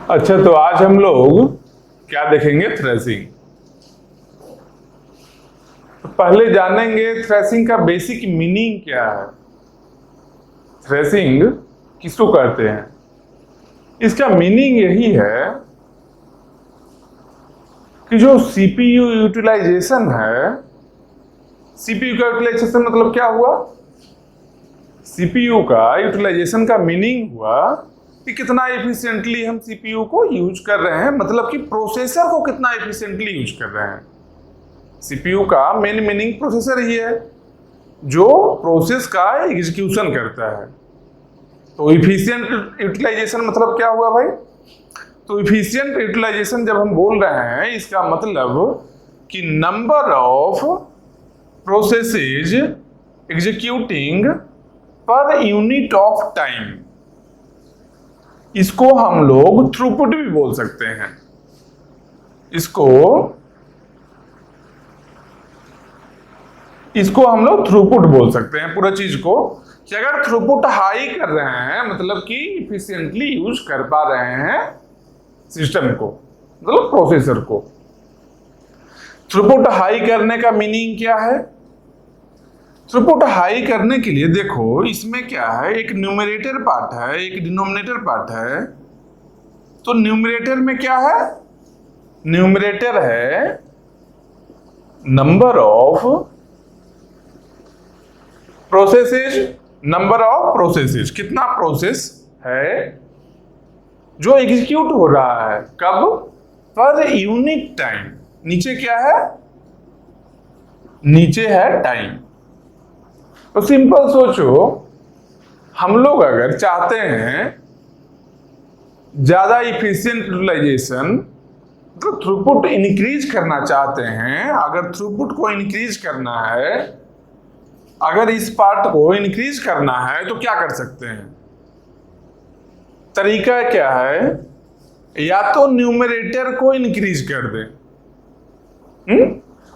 अच्छा, तो आज हम लोग क्या देखेंगे? थ्रेसिंग। तो पहले जानेंगे थ्रेसिंग का बेसिक मीनिंग क्या है। थ्रेसिंग किसको कहते हैं? इसका मीनिंग यही है कि जो सीपीयू यूटिलाइजेशन है, सीपीयू का यूटिलाइजेशन मतलब क्या हुआ? सीपीयू का यूटिलाइजेशन का मीनिंग हुआ कि कितना एफिशिएंटली हम सीपीयू को यूज कर रहे हैं, मतलब कि प्रोसेसर को कितना एफिशिएंटली यूज कर रहे हैं। सीपीयू का मेन मीनिंग प्रोसेसर ही है, जो प्रोसेस का एग्जीक्यूशन करता है। तो इफिशिएंट यूटिलाइजेशन मतलब क्या हुआ भाई? तो इफिशिएंट यूटिलाइजेशन जब हम बोल रहे हैं, इसका मतलब कि number of processes executing per unit of time, इसको हम लोग थ्रूपुट भी बोल सकते हैं। इसको हम लोग थ्रूपुट बोल सकते हैं पूरा चीज को, कि अगर थ्रूपुट हाई कर रहे हैं मतलब कि इफिशिएंटली यूज कर पा रहे हैं सिस्टम को, मतलब प्रोसेसर को। थ्रूपुट हाई करने का मीनिंग क्या है? थ्रूपुट हाई करने के लिए देखो, इसमें क्या है, एक न्यूमरेटर पार्ट है, एक डिनोमिनेटर पार्ट है। तो न्यूमरेटर में क्या है? न्यूमरेटर है number of processes, number of processes, कितना प्रोसेस है जो एग्जीक्यूट हो रहा है, कब? Per unit time. नीचे क्या है? नीचे है टाइम। तो सिंपल सोचो, हम लोग अगर चाहते हैं ज्यादा इफिशिएंट यूटिलाइजेशन, तो थ्रूपुट इंक्रीज करना चाहते हैं, अगर थ्रूपुट को इंक्रीज करना है, अगर इस पार्ट को इंक्रीज करना है, तो क्या कर सकते हैं? तरीका क्या है? या तो न्यूमरेटर को इंक्रीज कर दें,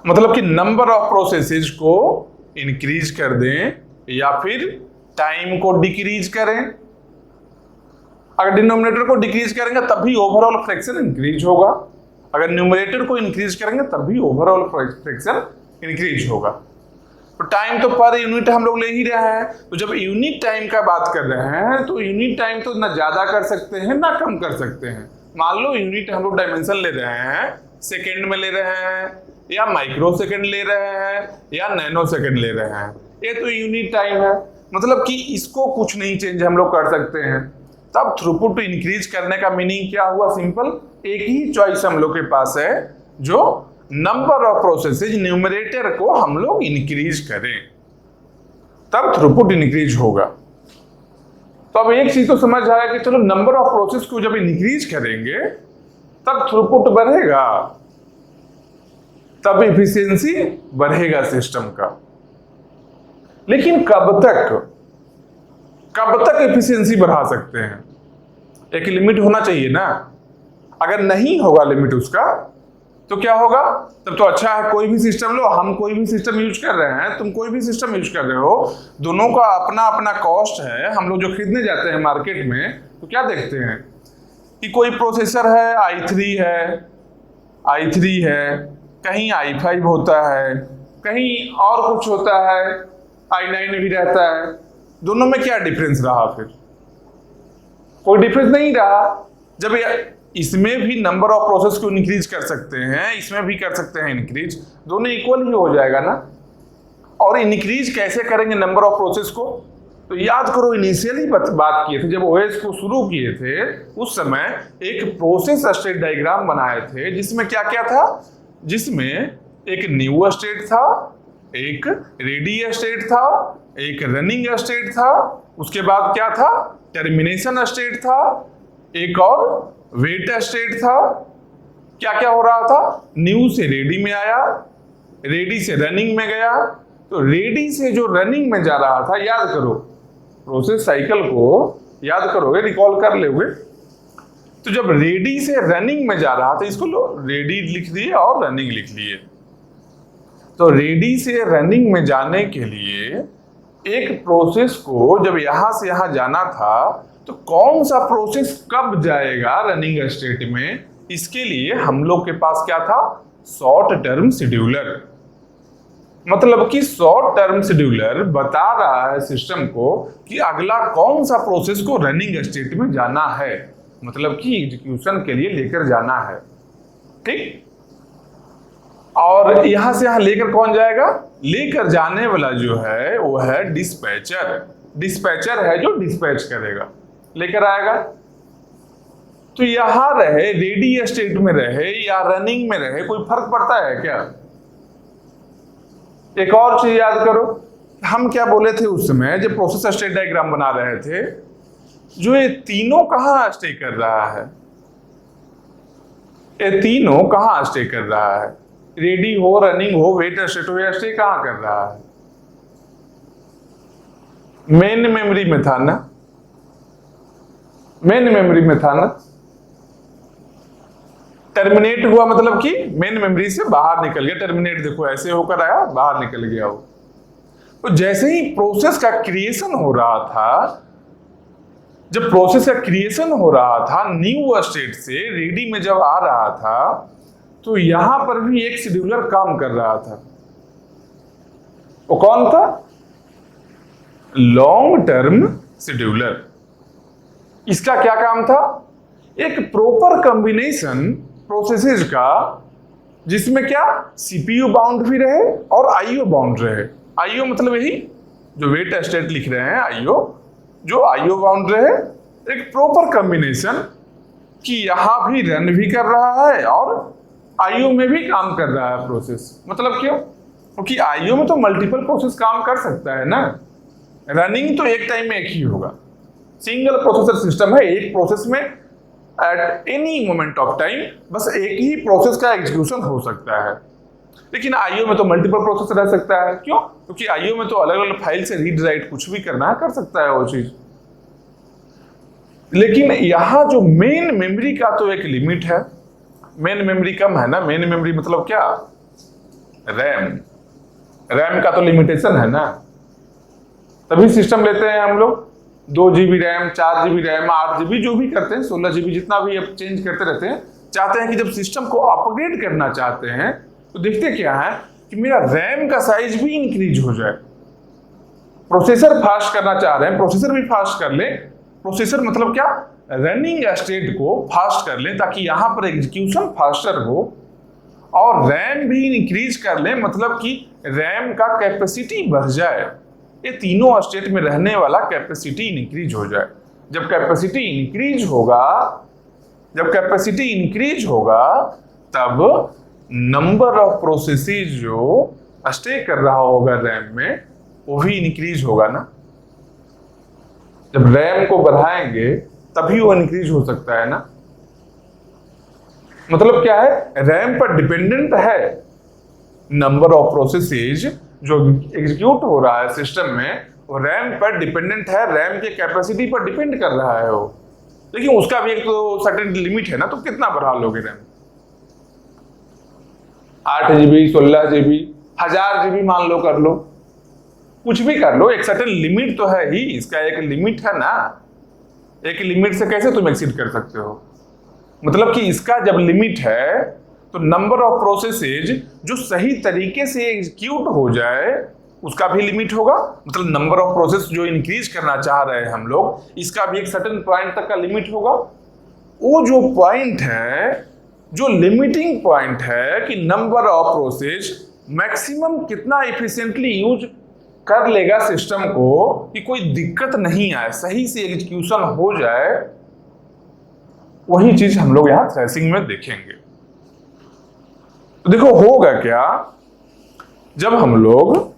मतलब कि नंबर ऑफ प्रोसेसेस को इंक्रीज कर दें, या फिर टाइम को डिक्रीज करें। अगर डिनोमिनेटर को डिक्रीज करेंगे तभी ओवरऑल फ्रैक्शन इंक्रीज होगा, अगर न्यूमरेटर को इंक्रीज करेंगे तभी ओवरऑल फ्रैक्शन इंक्रीज होगा। तो टाइम तो पर यूनिट हम लोग ले ही रहे हैं, तो जब यूनिट टाइम का बात कर रहे हैं तो यूनिट टाइम तो ना ज्यादा कर सकते हैं ना कम कर सकते हैं। मान लो यूनिट हम लोग डायमेंशन ले रहे हैं, सेकेंड में ले रहे हैं, या माइक्रो सेकेंड ले रहे हैं, या नैनो सेकेंड ले रहे हैं, ये तो यूनिट टाइम है, मतलब कि इसको कुछ नहीं चेंज हम लोग कर सकते हैं। तब थ्रूपुट इंक्रीज करने का मीनिंग क्या हुआ? सिंपल, एक ही चॉइस हम लोग के पास है, जो नंबर ऑफ प्रोसेसेज, न्यूमरेटर को हम लोग इंक्रीज करें, तब थ्रूपुट इंक्रीज होगा। तो अब एक चीज तो समझ आया कि चलो नंबर ऑफ प्रोसेस को जब इंक्रीज करेंगे तब थ्रूपुट बढ़ेगा, तब इफिशियंसी बढ़ेगा सिस्टम का। लेकिन कब तक एफिशिएंसी बढ़ा सकते हैं? एक लिमिट होना चाहिए ना। अगर नहीं होगा लिमिट उसका, तो क्या होगा? तब तो अच्छा है, कोई भी सिस्टम लो, हम कोई भी सिस्टम यूज कर रहे हैं, तुम कोई भी सिस्टम यूज कर रहे हो, दोनों का अपना अपना कॉस्ट है। हम लोग जो खरीदने जाते हैं मार्केट में, तो क्या देखते हैं कि कोई प्रोसेसर है i3 है, कहीं i5 होता है, कहीं और कुछ होता है, i9 भी रहता है। दोनों में क्या डिफरेंस रहा? फिर कोई डिफरेंस नहीं रहा। जब इसमें भी नंबर ऑफ प्रोसेस को इंक्रीज कर सकते हैं, इसमें भी कर सकते हैं इंक्रीज, दोनों इक्वल ही हो जाएगा ना। और इंक्रीज कैसे करेंगे नंबर ऑफ प्रोसेस को? तो याद करो, इनिशियली बात किए थे जब ओएस को शुरू किए थे, उस समय एक प्रोसेस स्टेट डायग्राम बनाए थे, जिसमें क्या क्या था? जिसमें एक न्यू स्टेट था, एक रेडी स्टेट था, एक रनिंग स्टेट था, उसके बाद क्या था? टर्मिनेशन स्टेट था, एक और वेट स्टेट था। क्या क्या हो रहा था? न्यू से रेडी में आया, रेडी से रनिंग में गया। तो रेडी से जो रनिंग में जा रहा था, याद करो प्रोसेस साइकिल को, याद करोगे, रिकॉल कर लोगे। तो जब रेडी से रनिंग में जा रहा था, इसको लो रेडी लिख दिए और रनिंग लिख लिए। तो रेडी से रनिंग में जाने के लिए एक प्रोसेस को जब यहां से यहां जाना था, तो कौन सा प्रोसेस कब जाएगा रनिंग स्टेट में, इसके लिए हम लोग के पास क्या था, शॉर्ट टर्म शेड्यूलर। मतलब कि शॉर्ट टर्म शेड्यूलर बता रहा है सिस्टम को कि अगला कौन सा प्रोसेस को रनिंग स्टेट में जाना है, मतलब कि एग्जीक्यूशन के लिए लेकर जाना है। ठीक, और यहां से यहां लेकर कौन जाएगा, लेकर जाने वाला जो है वो है डिस्पैचर। डिस्पैचर है जो डिस्पैच करेगा, लेकर आएगा। तो यहां रहे, रेडी स्टेट में रहे या रनिंग में रहे, कोई फर्क पड़ता है क्या? एक और चीज याद करो, हम क्या बोले थे उस समय जब प्रोसेस स्टेट डायग्राम बना रहे थे, जो ये तीनों कहां स्टे कर रहा है, ये तीनों कहां स्टे कर रहा है, रेडी हो, रनिंग हो, वेट स्टेट हो, या स्टे कहां कर रहा है? मेन मेमोरी में था ना, मेन मेमोरी में था ना। टर्मिनेट हुआ मतलब कि मेन मेमोरी से बाहर निकल गया, टर्मिनेट देखो ऐसे होकर आया, बाहर निकल गया वो। तो जैसे ही प्रोसेस का क्रिएशन हो रहा था, जब प्रोसेस का क्रिएशन हो रहा था न्यू स्टेट से रेडी में जब आ रहा था, तो यहां पर भी एक शेड्यूलर काम कर रहा था। वो कौन था? Long term scheduler. इसका क्या काम था? एक प्रॉपर कॉम्बिनेशन प्रोसेसेस का, जिसमें क्या सीपीयू बाउंड भी रहे और आईओ बाउंड रहे। आईओ मतलब यही जो वेट स्टेट लिख रहे हैं, आईओ, जो आईओ बाउंड रहे, एक प्रॉपर कॉम्बिनेशन कि यहां भी रन भी कर रहा है और आईओ में भी काम कर रहा है प्रोसेस। मतलब क्यों? क्योंकि आईओ में तो मल्टीपल प्रोसेस काम कर सकता है ना, रनिंग तो एक टाइम में एक ही होगा। सिंगल प्रोसेसर सिस्टम है, एक प्रोसेस में at any moment of time बस एक ही प्रोसेस का एग्जीक्यूशन हो सकता है। लेकिन आईओ में तो मल्टीपल प्रोसेस रह सकता है। क्यों? क्योंकि आईओ में तो अलग अलग फाइल से रीड राइट कुछ भी करना है, कर सकता है वो चीज। लेकिन यहां जो मेन मेमोरी का तो एक लिमिट है, मेन मेमोरी कम है ना। मेन मेमोरी मतलब क्या? रैम। रैम का तो लिमिटेशन है ना, तभी सिस्टम लेते हैं हम लोग 2 GB RAM, 4 GB RAM, 8 GB, जो भी करते हैं, 16 GB, जितना भी अब चेंज करते रहते हैं। चाहते हैं कि जब सिस्टम को अपग्रेड करना चाहते हैं तो देखते क्या है कि मेरा रैम का साइज भी इंक्रीज हो जाए। प्रोसेसर फास्ट करना चाह रहे हैं, प्रोसेसर भी फास्ट कर ले। प्रोसेसर मतलब क्या? रनिंग स्टेट को फास्ट कर ले ताकि यहां पर एग्जीक्यूशन फास्टर हो, और रैम भी इंक्रीज कर ले, मतलब कि रैम का कैपेसिटी बढ़ जाए। ये तीनों स्टेट में रहने वाला कैपेसिटी इंक्रीज हो जाए। जब कैपेसिटी इंक्रीज होगा, जब कैपेसिटी इंक्रीज होगा, तब नंबर ऑफ प्रोसेसेस जो स्टे कर रहा होगा रैम में वो भी इंक्रीज होगा ना। जब रैम को बढ़ाएंगे तभी वो इंक्रीज हो सकता है ना। मतलब क्या है? रैम पर डिपेंडेंट है नंबर ऑफ प्रोसेसेस जो एग्जीक्यूट हो रहा है सिस्टम में, वो रैम पर डिपेंडेंट है, रैम के कैपेसिटी पर डिपेंड कर रहा है वो। लेकिन उसका भी एक तो सर्टेन लिमिट है ना, तो कितना बढ़ा लोगे रैम? 8 GB, 16 GB, 1000 GB मान लो, कर लो, कुछ भी कर लो, एक सर्टेन लिमिट तो है ही, इसका एक लिमिट है ना। एक लिमिट से कैसे तुम एक्सीड कर सकते हो? मतलब कि इसका जब लिमिट है तो नंबर ऑफ प्रोसेसेस जो सही तरीके से एग्जीक्यूट हो जाए उसका भी लिमिट होगा। मतलब नंबर ऑफ प्रोसेस जो इंक्रीज करना चाह रहे हैं हम लोग, इसका भी एक सर्टेन पॉइंट तक का लिमिट होगा। वो जो पॉइंट है, जो लिमिटिंग पॉइंट है कि नंबर ऑफ प्रोसेस मैक्सिमम कितना एफिशिएंटली यूज कर लेगा सिस्टम को कि कोई दिक्कत नहीं आए, सही से एग्जीक्यूशन हो जाए, वही चीज हम लोग यहां थ्रेसिंग में देखेंगे। तो देखो होगा क्या जब हम लोग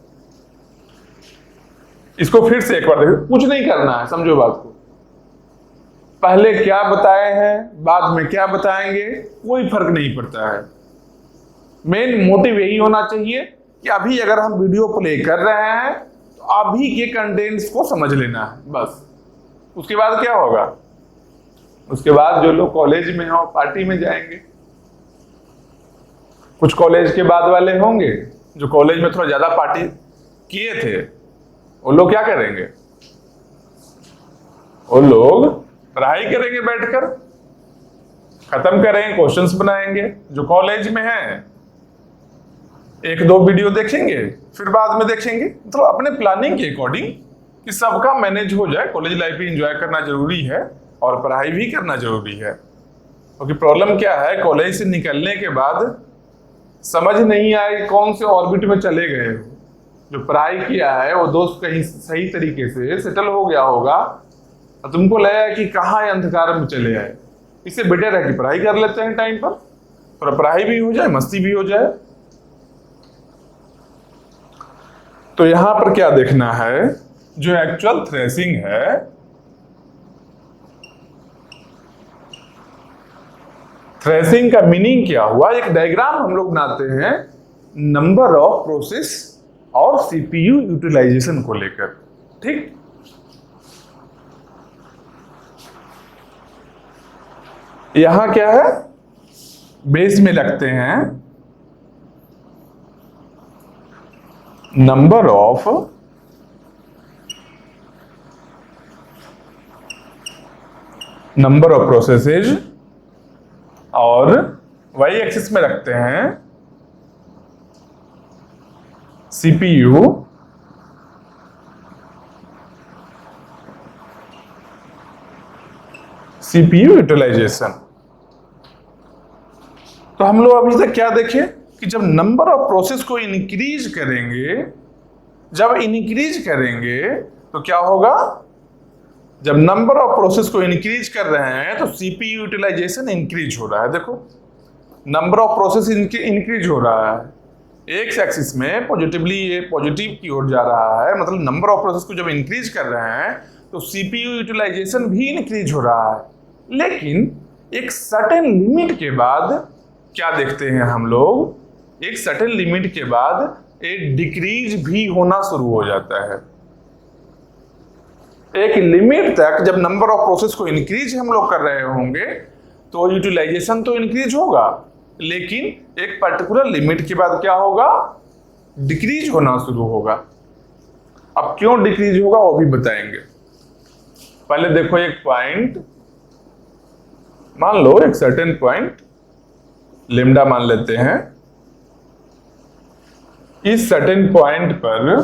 इसको फिर से एक बार देखो। कुछ नहीं करना है, समझो बात को। पहले क्या बताए हैं, बाद में क्या बताएंगे, कोई फर्क नहीं पड़ता है। मेन मोटिव यही होना चाहिए कि अभी अगर हम वीडियो प्ले कर रहे हैं तो अभी के कंटेंट्स को समझ लेना है बस। उसके बाद क्या होगा? उसके बाद जो लोग कॉलेज में हो, पार्टी में जाएंगे। कुछ कॉलेज के बाद वाले होंगे जो कॉलेज में थोड़ा ज्यादा पार्टी किए थे, वो लोग क्या करेंगे? वो लोग पढ़ाई करेंगे बैठकर, खत्म करेंगे, क्वेश्चंस बनाएंगे जो कॉलेज में है, एक दो वीडियो देखेंगे, फिर बाद में देखेंगे। तो अपने प्लानिंग के अकॉर्डिंग कि सबका मैनेज हो जाए। कॉलेज लाइफ भी एंजॉय करना जरूरी है और पढ़ाई भी करना जरूरी है। क्योंकि प्रॉब्लम क्या है, कॉलेज से निकलने के बाद समझ नहीं आए कौन से ऑर्बिट में चले गए। जो पढ़ाई किया है वो दोस्त कहीं सही तरीके से सेटल हो गया होगा और तुमको लगा कि कहाँ अंधकार में चले आए। इससे बेटर है कि पढ़ाई कर लेते हैं टाइम पर, थोड़ा पढ़ाई भी हो जाए, मस्ती भी हो जाए। तो यहां पर क्या देखना है, जो एक्चुअल थ्रेसिंग है, थ्रेसिंग का मीनिंग क्या हुआ, एक डायग्राम हम लोग बनाते हैं नंबर ऑफ प्रोसेस और सीपीयू यूटिलाइजेशन को लेकर। ठीक, यहां क्या है, बेस में लगते हैं नंबर ऑफ प्रोसेसेज और वाई एक्सिस में रखते हैं सीपीयू यूटिलाइजेशन। तो हम लोग अभी तक क्या देखे कि जब नंबर ऑफ प्रोसेस को इंक्रीज करेंगे, तो क्या होगा, जब नंबर ऑफ प्रोसेस को इंक्रीज कर रहे हैं तो सीपीयू यूटिलाइजेशन इंक्रीज हो रहा है। देखो, नंबर ऑफ प्रोसेस इंक्रीज हो रहा है, एक्स एक्सिस में पॉजिटिवली, ये पॉजिटिव की ओर जा रहा है, मतलब नंबर ऑफ प्रोसेस को जब इंक्रीज कर रहे हैं तो सीपीयू यूटिलाइजेशन भी इंक्रीज हो रहा है। लेकिन एक सर्टेन लिमिट के बाद क्या देखते हैं हम लोग, एक सर्टेन लिमिट के बाद एक डिक्रीज भी होना शुरू हो जाता है। एक लिमिट तक जब नंबर ऑफ प्रोसेस को इंक्रीज हम लोग कर रहे होंगे तो यूटिलाइजेशन तो इंक्रीज होगा, लेकिन एक पर्टिकुलर लिमिट के बाद क्या होगा, डिक्रीज होना शुरू होगा। अब क्यों डिक्रीज होगा वो भी बताएंगे। पहले देखो, एक पॉइंट मान लो, एक सर्टेन पॉइंट लेमडा मान लेते हैं। इस सर्टेन पॉइंट पर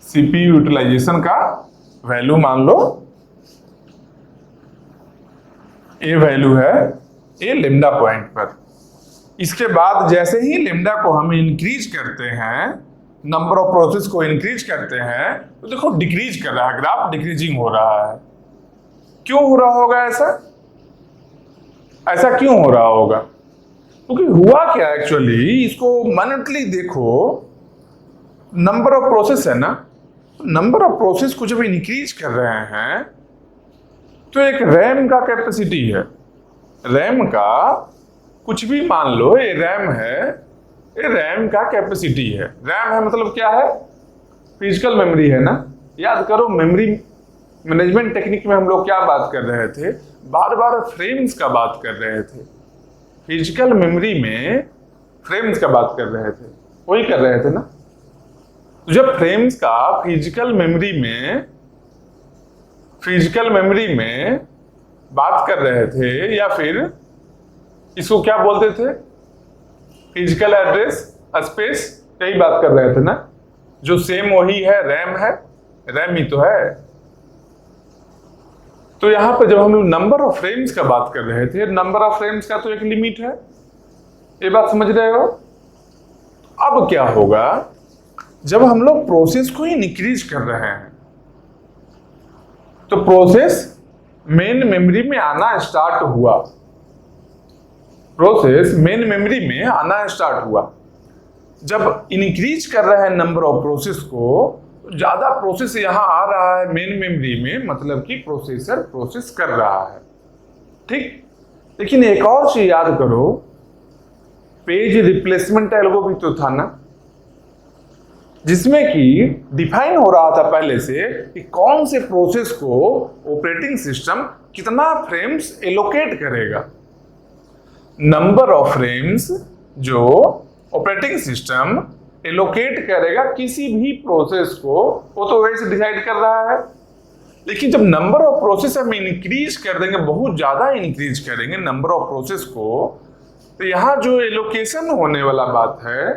सीपीयू यूटिलाइजेशन का वैल्यू मान लो, ए वैल्यू है, ए लेमडा पॉइंट पर। इसके बाद जैसे ही लेमडा को हम इंक्रीज करते हैं, नंबर ऑफ प्रोसेस को इंक्रीज करते हैं, तो देखो डिक्रीज कर रहा है, ग्राफ डिक्रीजिंग हो रहा है। क्यों हो रहा होगा ऐसा क्यों हो रहा होगा? क्योंकि हुआ क्या एक्चुअली, इसको माइन्यूटली देखो, नंबर ऑफ प्रोसेस है ना, नंबर ऑफ प्रोसेस को जब इंक्रीज कर रहे हैं तो एक रैम का कैपेसिटी है, रैम का कुछ भी मान लो, ये रैम है, ये रैम का कैपेसिटी है। रैम है मतलब क्या है, फिजिकल मेमोरी है ना। याद करो, मेमोरी मैनेजमेंट टेक्निक में हम लोग क्या बात कर रहे थे, बार बार फ्रेम्स का बात कर रहे थे। फिजिकल मेमोरी में फ्रेम्स का बात कर रहे थे, वही कर रहे थे ना। तो जब फ्रेम्स का फिजिकल मेमोरी में बात कर रहे थे, या फिर इसको क्या बोलते थे, फिजिकल एड्रेस स्पेस, यही बात कर रहे थे ना। जो सेम वही है, रैम ही तो है। तो यहां पर जब हम लोग नंबर ऑफ फ्रेम्स का बात कर रहे थे, नंबर ऑफ फ्रेम्स का तो एक लिमिट है, ये बात समझ रहे हो। अब क्या होगा, जब हम लोग प्रोसेस को ही इंक्रीज कर रहे हैं तो प्रोसेस मेन मेमोरी में आना स्टार्ट हुआ, जब इंक्रीज कर रहे हैं नंबर ऑफ प्रोसेस को, ज्यादा प्रोसेस यहां आ रहा है मेन मेमोरी में, मतलब कि प्रोसेसर प्रोसेस कर रहा है। ठीक, लेकिन एक और चीज याद करो, पेज रिप्लेसमेंट एल्गोरिथम तो था ना, जिसमें कि डिफाइन हो रहा था पहले से कि कौन से प्रोसेस को ऑपरेटिंग सिस्टम कितना फ्रेम्स एलोकेट करेगा। नंबर ऑफ फ्रेम्स जो ऑपरेटिंग सिस्टम एलोकेट करेगा किसी भी प्रोसेस को, वो तो वैसे डिसाइड कर रहा है। लेकिन जब नंबर ऑफ प्रोसेस हम इंक्रीज कर देंगे, बहुत ज्यादा इंक्रीज करेंगे नंबर ऑफ प्रोसेस को, तो यहां जो एलोकेशन होने वाला बात है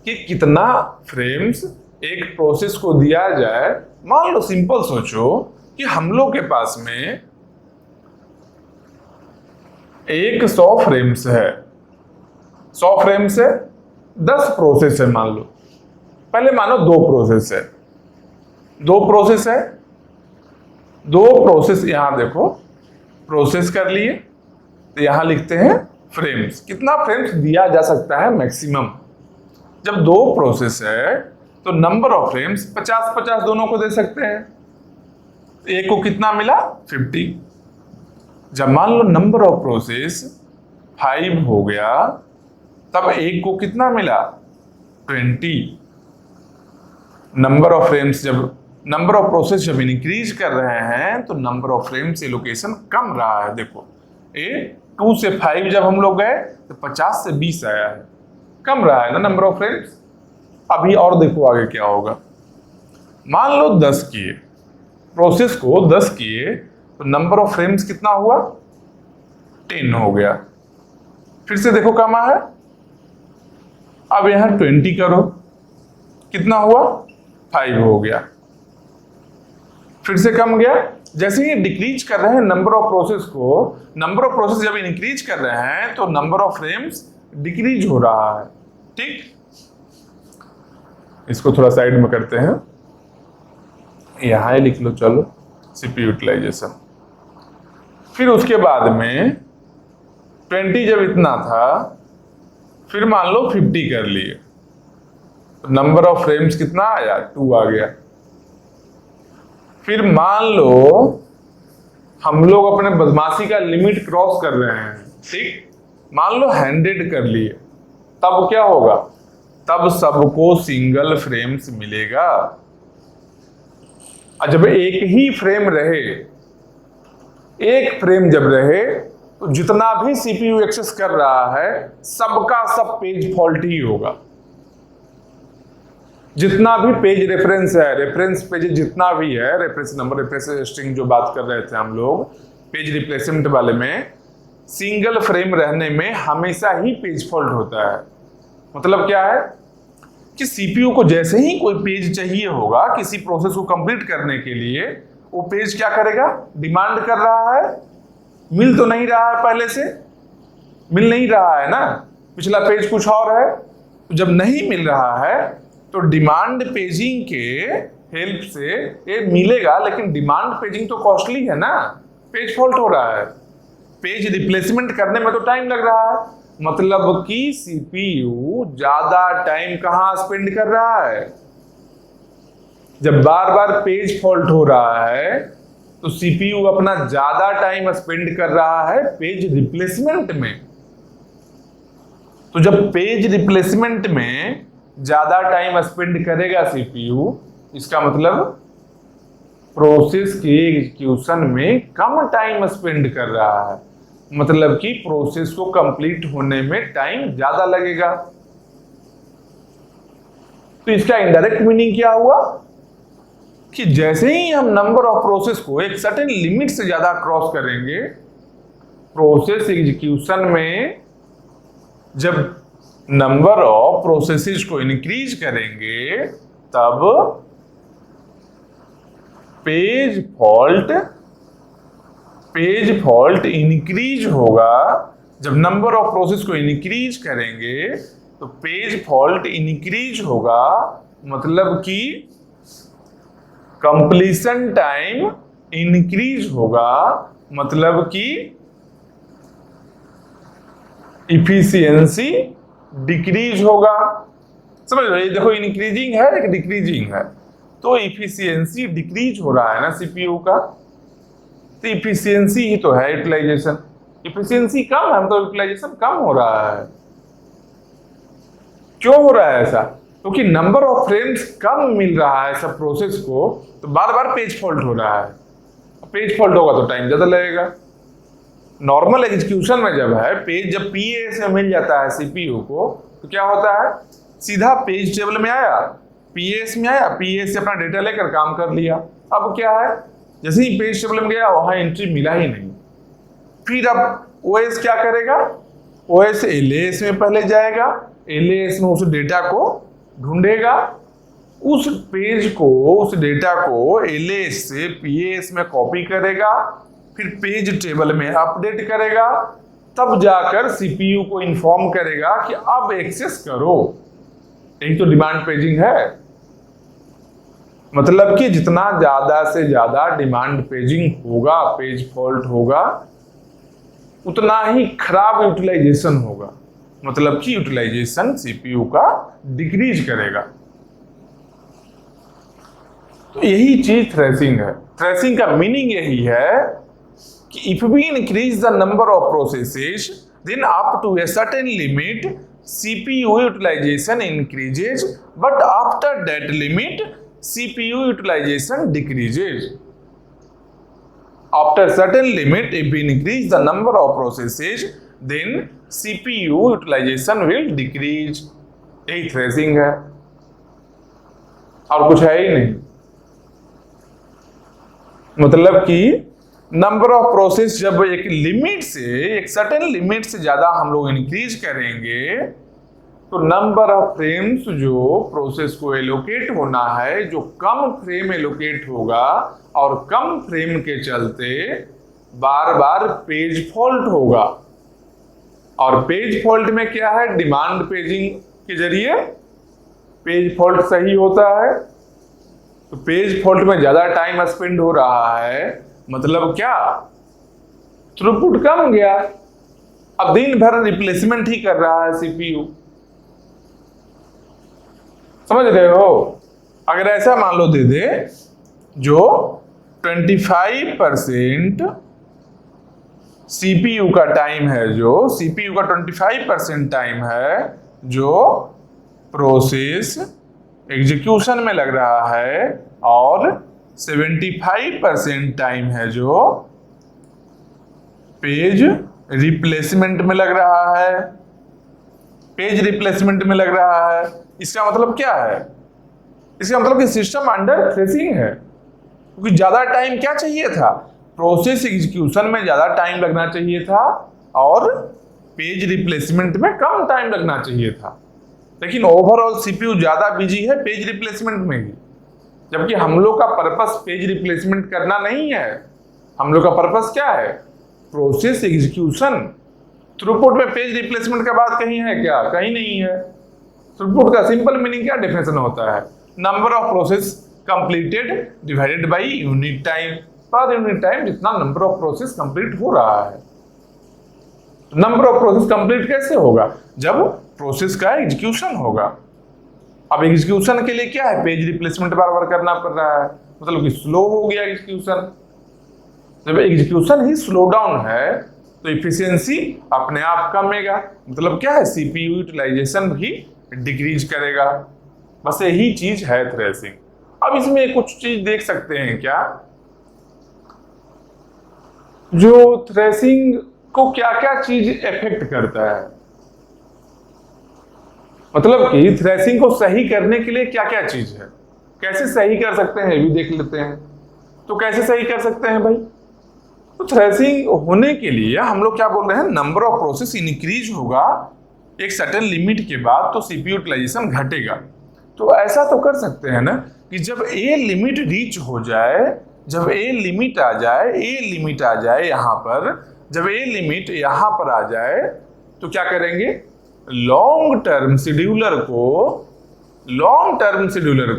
कि कितना फ्रेम्स एक प्रोसेस को दिया जाए। मान लो सिंपल सोचो कि हम लोग के पास में 100 फ्रेम्स है, 100 फ्रेम्स है, 10 प्रोसेस है मान लो। पहले मानो 2 प्रोसेस है, 2 प्रोसेस है, 2 प्रोसेस यहां देखो प्रोसेस कर लिए, तो यहां लिखते हैं फ्रेम्स। कितना फ्रेम्स दिया जा सकता है मैक्सिमम? जब 2 प्रोसेस है तो नंबर ऑफ फ्रेम्स 50-50 दोनों को दे सकते हैं। एक को कितना मिला? 50। जब मान लो नंबर ऑफ प्रोसेस 5 हो गया, तब एक को कितना मिला? 20। नंबर ऑफ फ्रेम्स जब नंबर ऑफ प्रोसेस जब इंक्रीज कर रहे हैं तो नंबर ऑफ फ्रेम्स एलोकेशन कम रहा है। देखो 2 से 5 जब हम लोग गए तो 50 से 20 आया है, कम रहा है ना नंबर ऑफ फ्रेम्स। अभी और देखो आगे क्या होगा। मान लो 10 किए, प्रोसेस को 10 किए तो नंबर ऑफ फ्रेम्स कितना हुआ? 10 हो गया। फिर से देखो कमा है, अब यहां 20 करो, कितना हुआ? 5 हो गया। फिर से कम गया। जैसे ही डिक्रीज कर रहे हैं नंबर ऑफ प्रोसेस को, नंबर ऑफ प्रोसेस जब इंक्रीज कर रहे हैं तो नंबर ऑफ फ्रेम्स डिक्रीज हो रहा है। ठीक, इसको थोड़ा साइड में करते हैं, यहां लिख लो चलो सीपीयू यूटिलाइजेशन। फिर उसके बाद में 20 जब इतना था, फिर मान लो 50 कर लिए, नंबर ऑफ फ्रेम्स कितना आया? 2 आ गया। फिर मान लो हम लोग अपने बदमाशी का लिमिट क्रॉस कर रहे हैं, ठीक, मान लो 100 कर लिए, तब क्या होगा? तब सबको सिंगल फ्रेम्स मिलेगा। और जब एक ही फ्रेम रहे, एक फ्रेम जब रहे, तो जितना भी सीपीयू एक्सेस कर रहा है सबका सब पेज फॉल्ट ही होगा। जितना भी पेज रेफरेंस है, रेफरेंस पेज जितना भी है, रेफरेंस नंबर, रेफरेंस स्ट्रिंग जो बात कर रहे थे हम लोग पेज रिप्लेसमेंट वाले में, सिंगल फ्रेम रहने में हमेशा ही पेज फॉल्ट होता है। मतलब क्या है कि सीपीयू को जैसे ही कोई पेज चाहिए होगा किसी प्रोसेस को कंप्लीट करने के लिए, वो पेज क्या करेगा? डिमांड कर रहा है। मिल तो नहीं रहा है, पहले से मिल नहीं रहा है ना, पिछला पेज कुछ और है। तो जब नहीं मिल रहा है तो डिमांड पेजिंग के हेल्प से ये मिलेगा, लेकिन डिमांड पेजिंग तो कॉस्टली है ना, पेज फॉल्ट हो रहा है। पेज रिप्लेसमेंट करने में तो टाइम लग रहा है, मतलब कि सीपीयू ज्यादा टाइम कहां स्पेंड कर रहा है? जब बार बार पेज फॉल्ट हो रहा है तो सीपीयू अपना ज्यादा टाइम स्पेंड कर रहा है पेज रिप्लेसमेंट में। तो जब पेज रिप्लेसमेंट में ज्यादा टाइम स्पेंड करेगा सीपीयू, इसका मतलब प्रोसेस के एग्जीक्यूशन में कम टाइम स्पेंड कर रहा है, मतलब कि प्रोसेस को कंप्लीट होने में टाइम ज्यादा लगेगा। तो इसका इनडायरेक्ट मीनिंग क्या हुआ कि जैसे ही हम नंबर ऑफ प्रोसेस को एक सर्टेन लिमिट से ज्यादा क्रॉस करेंगे, प्रोसेस एग्जीक्यूशन में जब नंबर ऑफ प्रोसेसेस को इंक्रीज करेंगे, तब पेज फॉल्ट इंक्रीज होगा। जब नंबर ऑफ प्रोसेस को इंक्रीज करेंगे तो पेज फॉल्ट इंक्रीज होगा, मतलब कि कंप्लीशन टाइम इंक्रीज होगा, मतलब कि इफिशियंसी डिक्रीज होगा। समझ लो, ये देखो इंक्रीजिंग है, एक डिक्रीजिंग है, तो इफिशियंसी डिक्रीज हो रहा है ना सीपीयू का, तो इफिशियंसी ही तो है यूटिलाइजेशन। इफिशियंसी कम है तो यूटिलाइजेशन कम हो रहा है। क्यों हो रहा है ऐसा? क्योंकि नंबर ऑफ फ्रेम्स कम मिल रहा है सब प्रोसेस को, तो बार बार पेज फॉल्ट हो रहा है। पेज फॉल्ट होगा तो टाइम ज्यादा लगेगा। नॉर्मल एग्जीक्यूशन में जब है पेज, जब पीए से मिल जाता है सीपीयू को, तो क्या होता है? सीधा पेज टेबल में आया, पीएस में आया, पीएस से अपना डेटा लेकर काम कर लिया। अब क्या है, जैसे ही पेज टेबल में गया वहां एंट्री मिला ही नहीं। फिर अब ओएस क्या करेगा, ओएस एलएएस में पहले जाएगा, एलएएस में उस डेटा को ढूंढेगा, उस पेज को, उस डेटा को एलएएस से पीएस में कॉपी करेगा, फिर पेज टेबल में अपडेट करेगा, तब जाकर सीपीयू को इन्फॉर्म करेगा कि अब एक्सेस करो। यही तो डिमांड पेजिंग है। मतलब कि जितना ज्यादा से ज्यादा डिमांड पेजिंग होगा, पेज फॉल्ट होगा, उतना ही खराब यूटिलाइजेशन होगा। मतलब कि यूटिलाइजेशन सीपीयू का डिक्रीज करेगा। तो यही चीज थ्रेसिंग है। थ्रेसिंग का मीनिंग यही है कि if we increase the number of processes then up to a certain limit CPU utilization increases, but after that limit CPU utilization decreases. After certain limit, if we increase the number of processes, then CPU utilization will decrease. यही threshing है और कुछ है ही नहीं। मतलब कि number of process जब एक लिमिट से, एक सर्टेन लिमिट से ज्यादा हम लोग इंक्रीज करेंगे तो नंबर ऑफ फ्रेम्स जो प्रोसेस को एलोकेट होना है, जो कम फ्रेम एलोकेट होगा और कम फ्रेम के चलते बार बार पेज फॉल्ट होगा। और पेज फॉल्ट में क्या है, डिमांड पेजिंग के जरिए पेज फॉल्ट सही होता है। तो पेज फॉल्ट में ज्यादा टाइम स्पेंड हो रहा है, मतलब क्या, थ्रूपुट कम गया। अब दिन भर रिप्लेसमेंट ही कर रहा है सीपीयू। समझ रहे हो? अगर ऐसा मान लो दे दे जो 25% सीपीयू का टाइम है, जो सीपीयू का 25% टाइम है जो प्रोसेस एग्जीक्यूशन में लग रहा है, और 75% टाइम है जो पेज रिप्लेसमेंट में लग रहा है। पेज रिप्लेसमेंट में लग रहा है, इसका मतलब क्या है? इसका मतलब कि सिस्टम अंडर थ्रेसिंग है। क्योंकि ज्यादा टाइम क्या चाहिए था, प्रोसेस एग्जीक्यूशन में ज्यादा टाइम लगना चाहिए था और पेज रिप्लेसमेंट में कम टाइम लगना चाहिए था। लेकिन ओवरऑल सीपीयू ज्यादा बिजी है पेज रिप्लेसमेंट में ही, जबकि हम लोग का पर्पस पेज रिप्लेसमेंट करना नहीं है। हम लोग का पर्पस क्या है, प्रोसेस एग्जीक्यूशन। थ्रूपुट में पेज रिप्लेसमेंट का बात कहीं है क्या? कहीं नहीं है। थ्रूपुट का सिंपल मीनिंग क्या डेफिनेशन होता है, number of process completed divided by unit time. Per unit time जितना नंबर ऑफ प्रोसेस कंप्लीट हो रहा है। नंबर ऑफ प्रोसेस कंप्लीट कैसे होगा, जब प्रोसेस का एग्जीक्यूशन होगा। अब एग्जीक्यूशन के लिए क्या है, पेज रिप्लेसमेंट बार बार करना पड़ रहा है, मतलब कि स्लो हो गया एग्जीक्यूशन। जब एग्जीक्यूशन ही स्लो डाउन है तो इफिशियंसी अपने आप कमेगा, मतलब क्या है, सीपीयू यूटिलाइजेशन भी डिक्रीज करेगा। बस यही चीज है थ्रेसिंग। अब इसमें कुछ चीज देख सकते हैं क्या, जो थ्रेसिंग को क्या क्या चीज इफेक्ट करता है। मतलब कि थ्रेसिंग को सही करने के लिए क्या क्या चीज है, कैसे सही कर सकते हैं, भी देख लेते हैं। तो कैसे सही कर सकते हैं भाई, तो थ्रेसिंग होने के लिए हम लोग क्या बोल रहे हैं, नंबर ऑफ प्रोसेस इंक्रीज होगा एक सर्टेन लिमिट के बाद तो सीपीयू यूटिलाइजेशन घटेगा। तो ऐसा तो कर सकते हैं ना कि जब ए लिमिट रीच हो जाए, जब ए लिमिट आ जाए, ए लिमिट आ जाए यहाँ पर, जब ए लिमिट यहाँ पर आ जाए तो क्या करेंगे, लॉन्ग टर्म शेड्यूलर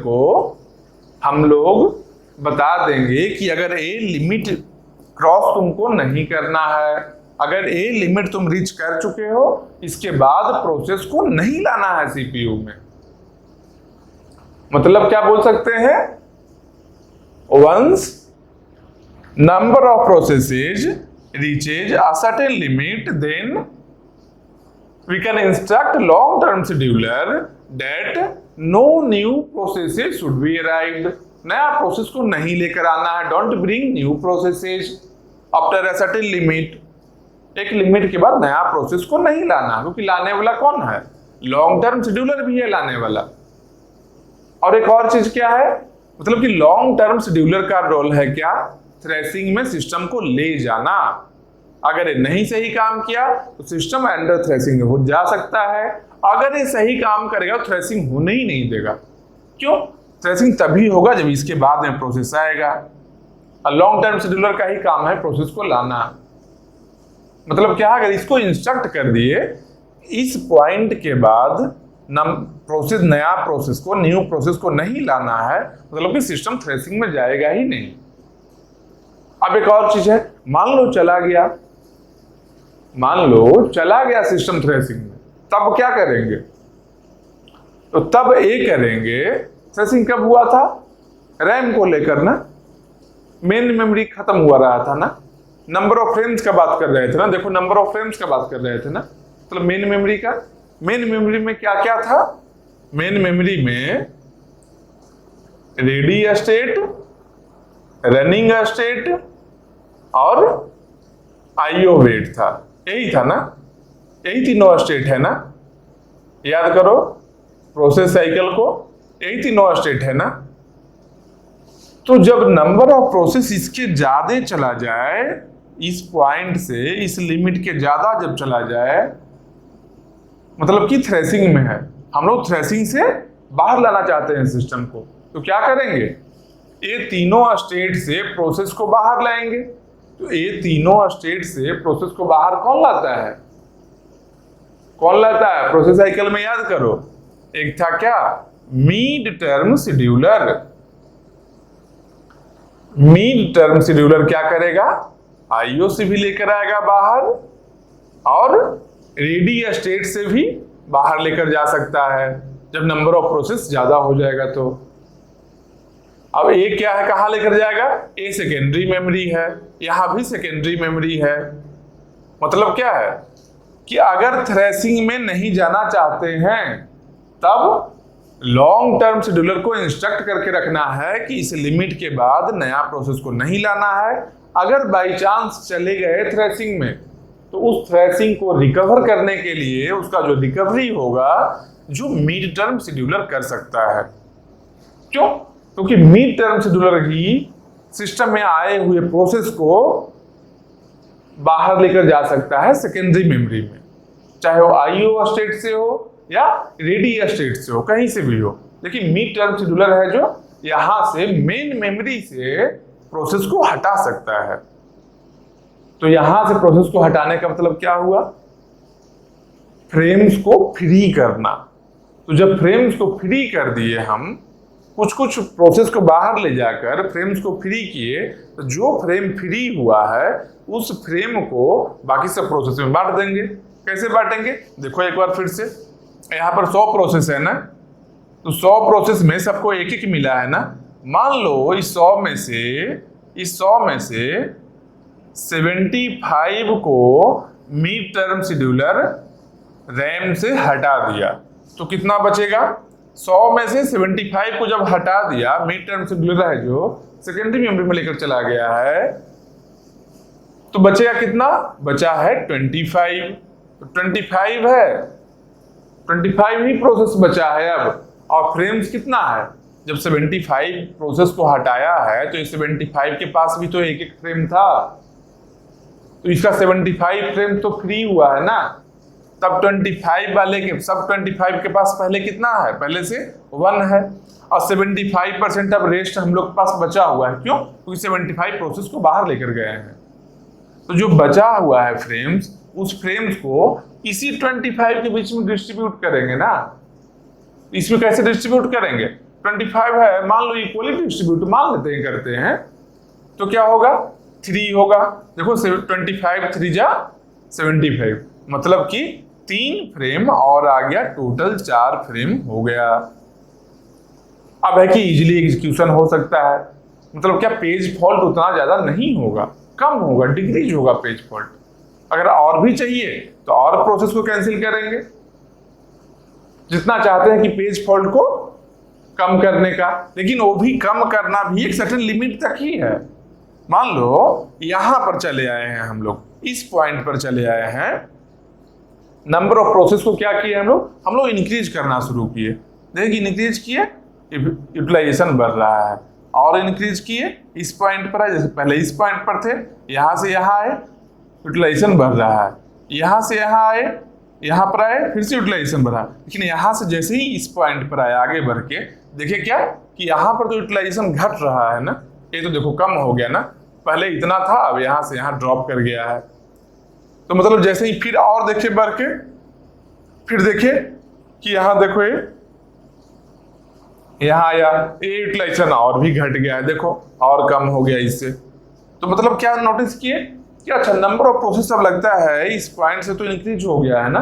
को हम लोग बता देंगे कि अगर ए लिमिट क्रॉस तुमको नहीं करना है, अगर ए लिमिट तुम रीच कर चुके हो, इसके बाद प्रोसेस को नहीं लाना है सीपीयू में। मतलब क्या बोल सकते हैं, once number of processes reaches a certain limit, then we can instruct long-term scheduler that no new processes should be arrived. नया प्रोसेस को नहीं लेकर आना है, don't bring new processes after a certain limit. एक लिमिट के बाद नया प्रोसेस को नहीं लाना, क्योंकि लाने वाला कौन है, लॉन्ग टर्म शेड्यूलर भी है लाने वाला। और एक और चीज क्या है, मतलब कि लॉन्ग टर्म शेड्यूलर का रोल है क्या, थ्रेसिंग में सिस्टम को ले जाना। अगर ये नहीं सही काम किया तो सिस्टम अंडर थ्रेसिंग हो जा सकता है। अगर ये सही काम करेगा तो थ्रेसिंग होने ही नहीं देगा। क्यों? थ्रेसिंग तभी होगा जब इसके बाद में प्रोसेस आएगा। लॉन्ग टर्म शेड्यूलर का ही काम है प्रोसेस को लाना। मतलब क्या, अगर इसको इंस्ट्रक्ट कर दिए इस पॉइंट के बाद नया प्रोसेस को, न्यू प्रोसेस को नहीं लाना है, मतलब कि सिस्टम थ्रेसिंग में जाएगा ही नहीं। अब एक और चीज है, मान लो चला गया सिस्टम थ्रेसिंग में, तब क्या करेंगे? तो तब ये करेंगे, थ्रेसिंग कब हुआ था? रैम को लेकर ना, मेन मेमोरी खत्म हुआ रहा था ना, नंबर ऑफ फ्रेम्स का बात कर रहे थे ना, देखो नंबर ऑफ फ्रेम्स का बात कर रहे थे ना, मतलब मेन मेमोरी में क्या क्या था? मेन मेमोरी में रेडी स्टेट, रनिंग स्टेट और आईओ वेट था। यही था ना, यही तीनों स्टेट है ना, याद करो प्रोसेस साइकिल को, यही तीनों स्टेट है ना। तो जब नंबर ऑफ प्रोसेस इसके ज्यादा चला जाए, इस पॉइंट से इस लिमिट के ज्यादा जब चला जाए, मतलब कि थ्रेसिंग में है, हम लोग थ्रेसिंग से बाहर लाना चाहते हैं सिस्टम को, तो क्या करेंगे? ये तीनों स्टेट से प्रोसेस को बाहर लाएंगे। तो ये तीनों स्टेट से प्रोसेस को बाहर कौन लाता है? प्रोसेस साइकिल में याद करो, एक था क्या? Mid term scheduler. Mid term scheduler क्या करेगा? आईओ से भी लेकर आएगा बाहर और रेडी स्टेट से भी बाहर लेकर जा सकता है जब नंबर ऑफ प्रोसेस ज्यादा हो जाएगा। तो अब ये क्या है, कहां लेकर जाएगा? ये सेकेंडरी मेमोरी है, यहां भी सेकेंडरी मेमोरी है। मतलब क्या है कि अगर थ्रेसिंग में नहीं जाना चाहते हैं तब लॉन्ग टर्म शेड्यूलर को इंस्ट्रक्ट करके रखना है कि इस लिमिट के बाद नया प्रोसेस को नहीं लाना है। अगर बाई चांस चले गए थ्रेसिंग में तो उस थ्रेसिंग को रिकवर करने के लिए उसका जो रिकवरी होगा, जो मिड टर्म शेड्यूलर कर सकता है। क्यों? क्योंकि मिड टर्म शेड्यूलर ही सिस्टम में आए हुए प्रोसेस को बाहर लेकर जा सकता है सेकेंडरी मेमोरी में, चाहे वो आईओ स्टेट से हो या रेडी स्टेट से हो, कहीं से भी हो। लेकिन मिड टर्म शेड्यूलर है जो यहां से मेन मेमोरी से प्रोसेस को हटा सकता है। तो यहां से प्रोसेस को हटाने का मतलब क्या हुआ? फ्रेम्स को फ्री करना। तो जब फ्रेम्स को फ्री कर दिए हम, कुछ प्रोसेस को बाहर ले जाकर फ्रेम्स को फ्री किए, तो जो फ्रेम फ्री हुआ है उस फ्रेम को बाकी सब प्रोसेस में बांट देंगे। कैसे बांटेंगे? देखो एक बार फिर से, यहाँ पर 100 प्रोसेस है ना, तो 100 प्रोसेस में सबको एक एक मिला है ना। मान लो इस 100 में से 75 को मिड टर्म शेड्यूलर रैम से हटा दिया, तो कितना बचेगा? 100 में से 75 को जब हटा दिया, मिड टर्म शेड्यूलर है जो सेकेंडरी मेमोरी में लेकर चला गया है, तो बचेगा कितना? बचा है 25। तो 25 है, 25 ही प्रोसेस बचा है अब। और फ्रेम्स कितना है? जब 75 प्रोसेस को हटाया है तो ये 75 के पास भी तो एक एक फ्रेम था, तो इसका 75 फ्रेम तो फ्री हुआ है ना। तब 25 वाले के, सब 25 के पास पहले कितना है? पहले से 1 है, और 75% अब रेस्ट हम लोग के पास बचा हुआ है। क्यों? क्योंकि 75 प्रोसेस को बाहर लेकर गए हैं। तो जो बचा हुआ है फ्रेम्स, उस फ्रेम्स को इसी 25 के बीच में डिस्ट्रीब्यूट करेंगे ना। इसमें कैसे डिस्ट्रीब्यूट करेंगे? 25 है, मान लो इक्वली डिस्ट्रीब्यूट मान लेते हैं, करते हैं, तो क्या होगा? 3 होगा। देखो 25 3 जा 75, मतलब कि 3 फ्रेम और आ गया, टोटल 4 फ्रेम हो गया। अब है कि इजीली एग्जीक्यूशन हो सकता है, मतलब क्या पेज फॉल्ट उतना ज्यादा नहीं होगा, कम होगा, डिक्रीज होगा पेज फॉल्ट। अगर और भी चाहिए तो और प्रोसेस को कैंसिल करेंगे, जितना चाहते हैं कि पेज फॉल्ट को कम करने का। लेकिन वो भी कम करना भी एक सर्टेन लिमिट तक ही है। मान लो यहां पर चले आए हैं हम लोग, इस पॉइंट पर चले आए हैं, नंबर ऑफ प्रोसेस को क्या किए हम लोग इंक्रीज करना शुरू किए। देखिए इंक्रीज किए, यूटिलाइजेशन बढ़ रहा है, और इंक्रीज किए इस पॉइंट पर आए, जैसे पहले इस पॉइंट पर थे, यहाँ से यहाँ आए यूटिलाइजेशन बढ़ रहा है, यहाँ से यहाँ आए, यहाँ पर आए फिर से यूटिलाइजेशन बढ़ा, लेकिन यहाँ से जैसे ही इस पॉइंट पर आए आगे बढ़ के देखिए क्या कि यहाँ पर तो यूटिलाइजेशन घट रहा है ना, ये तो देखो कम हो गया ना, पहले इतना था अब यहाँ से यहाँ ड्रॉप कर गया है। तो मतलब जैसे ही फिर और देखिए बढ़ के फिर देखिए कि यहाँ देखो ये यहाँ आया, ये यूटिलाइजेशन और भी घट गया है, देखो और कम हो गया इससे। तो मतलब क्या नोटिस किए कि अच्छा नंबर ऑफ प्रोसेस अब लगता है इस पॉइंट से तो इंक्रीज हो गया है ना,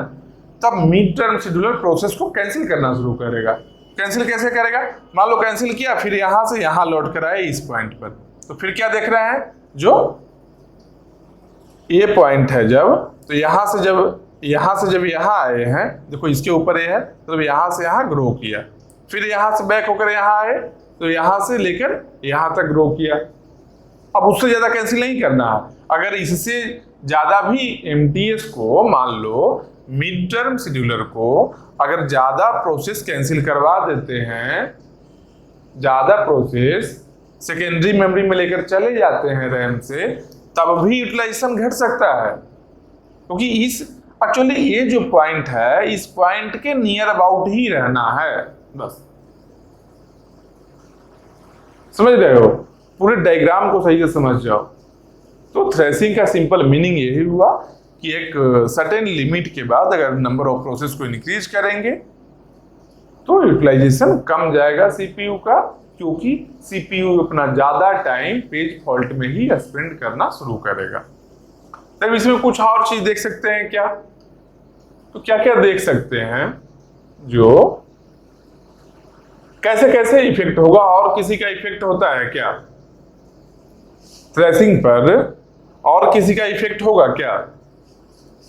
तब मिड टर्म शेड्यूलर प्रोसेस को कैंसिल करना शुरू करेगा। कैंसिल कैसे करेगा, मान लो कैंसिल किया फिर यहाँ से यहाँ लौट कर आए इस पॉइंट पर, तो फिर क्या देख रहे हैं, जो ये पॉइंट है जब, तो यहाँ से जब यहाँ आए हैं, देखो इसके ऊपर ये है, तो यहाँ से यहाँ ग्रो किया, फिर यहाँ से बैक होकर यहाँ आए तो यहाँ से लेकर यहाँ तक ग्रो किया। अब उससे ज्यादा कैंसिल नहीं करना है। अगर इससे ज्यादा भी एमटीएस को, मान लो मिड टर्म शेड्यूलर को अगर ज्यादा प्रोसेस कैंसिल करवा देते हैं, ज्यादा प्रोसेस सेकेंडरी मेमोरी में लेकर चले जाते हैं रैम से, तब भी यूटिलाइजेशन घट सकता है, क्योंकि इस एक्चुअली ये जो पॉइंट है इस पॉइंट के नियर अबाउट ही रहना है, बस समझ रहे हो, पूरे डायग्राम को सही से समझ जाओ। तो थ्रेसिंग का सिंपल मीनिंग यही हुआ कि एक सर्टेन लिमिट के बाद अगर नंबर ऑफ प्रोसेस को इंक्रीज करेंगे तो यूटिलाइजेशन कम जाएगा सीपीयू का, क्योंकि सीपीयू अपना ज्यादा टाइम पेज फॉल्ट में ही स्पेंड करना शुरू करेगा। तब इसमें कुछ और चीज देख सकते हैं क्या, तो क्या क्या देख सकते हैं, जो कैसे कैसे इफेक्ट होगा, और किसी का इफेक्ट होता है क्या थ्रेसिंग पर, और किसी का इफेक्ट होगा क्या,